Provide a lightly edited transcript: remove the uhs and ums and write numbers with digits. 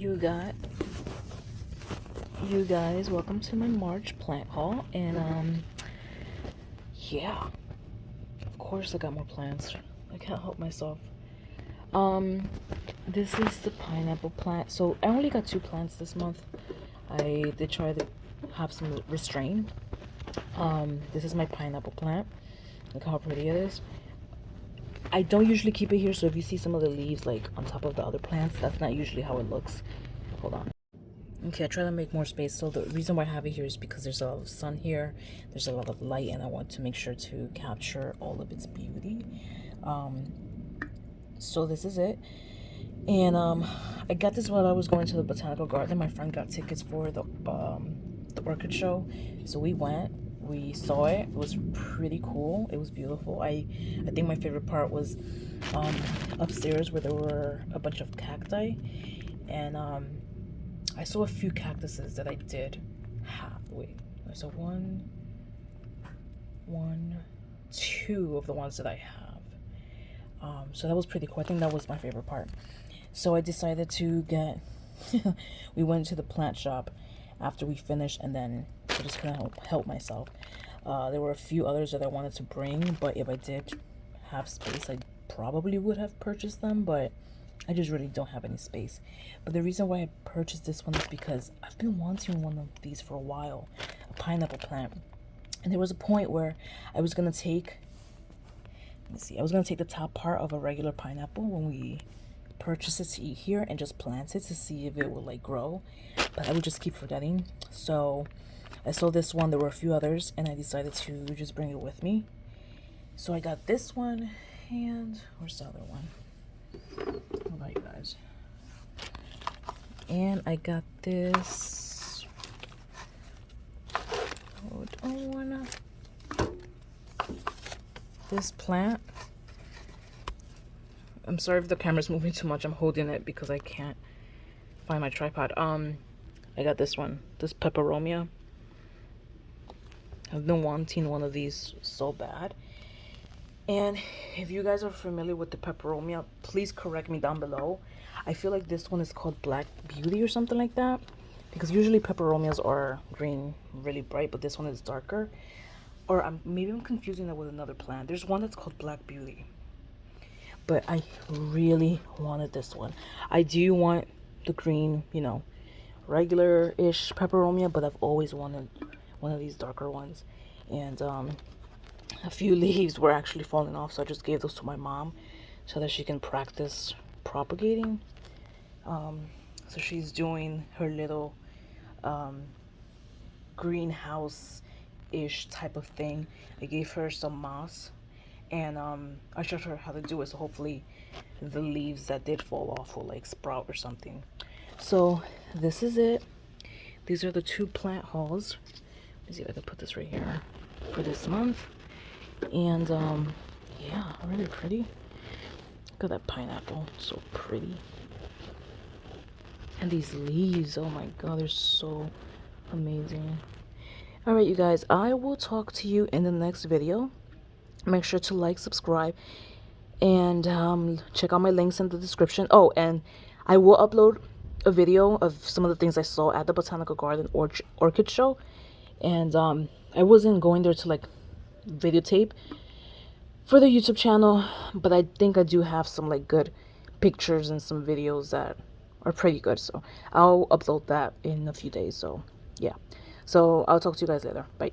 you got you guys, welcome to my March plant haul. And yeah, of course I got more plants. I can't help myself. This is the pineapple plant. So I only got 2 plants this month. I did try to have some restraint. This is my pineapple plant. Look how pretty it is. I don't usually keep it here, so if you see some of the leaves like on top of the other plants, that's not usually how it looks. Hold on. Okay, I try to make more space. So the reason why I have it here is because there's a lot of sun here. There's a lot of light, and I want to make sure to capture all of its beauty. So this is it. And I got this while I was going to the botanical garden. My friend got tickets for the orchid show, so we went. We saw it. It was pretty cool. It was beautiful. I think my favorite part was upstairs where there were a bunch of cacti, and I saw a few cactuses that I did have. Wait, I saw two of the ones that I have. So that was pretty cool. I think that was my favorite part. So I decided to get. We went to the plant shop after we finished, and then I just couldn't help myself. There were a few others that I wanted to bring, but if I did have space, I probably would have purchased them, but I just really don't have any space. But the reason why I purchased this one is because I've been wanting one of these for a while, a pineapple plant. And there was a point where I was gonna take, I was gonna take the top part of a regular pineapple when we purchase it to eat here and just plant it to see if it will like grow, but I would just keep forgetting. So I saw this one. There were a few others, and I decided to just bring it with me. So I got this one, and where's the other one? What about you guys? And I got this. Hold on. This plant. I'm sorry if the camera's moving too much. I'm holding it because I can't find my tripod. I got this one. This peperomia. I've been wanting one of these so bad. And if you guys are familiar with the peperomia, please correct me down below. I feel like this one is called Black Beauty or something like that, because usually peperomias are green, really bright, but this one is darker. Or maybe I'm confusing that with another plant. There's one that's called Black Beauty, but I really wanted this one. I do want the green, regular-ish peperomia, but I've always wanted one of these darker ones. And a few leaves were actually falling off, so I just gave those to my mom so that she can practice propagating. So she's doing her little greenhouse-ish type of thing. I gave her some moss, and I showed her how to do it, so hopefully the leaves that did fall off will like sprout or something. So this is it. These are the 2 plant hauls. Let me see if I can put this right here for this month. And yeah, really pretty. Look at that pineapple, so pretty. And these leaves, oh my god, they're so amazing. All right, you guys, I will talk to you in the next video. Make sure to like, subscribe, and check out my links in the description. Oh, and I will upload a video of some of the things I saw at the botanical garden orchid show. And I wasn't going there to like videotape for the YouTube channel, but I think I do have some like good pictures and some videos that are pretty good, so I'll upload that in a few days. So yeah, so I'll talk to you guys later. Bye.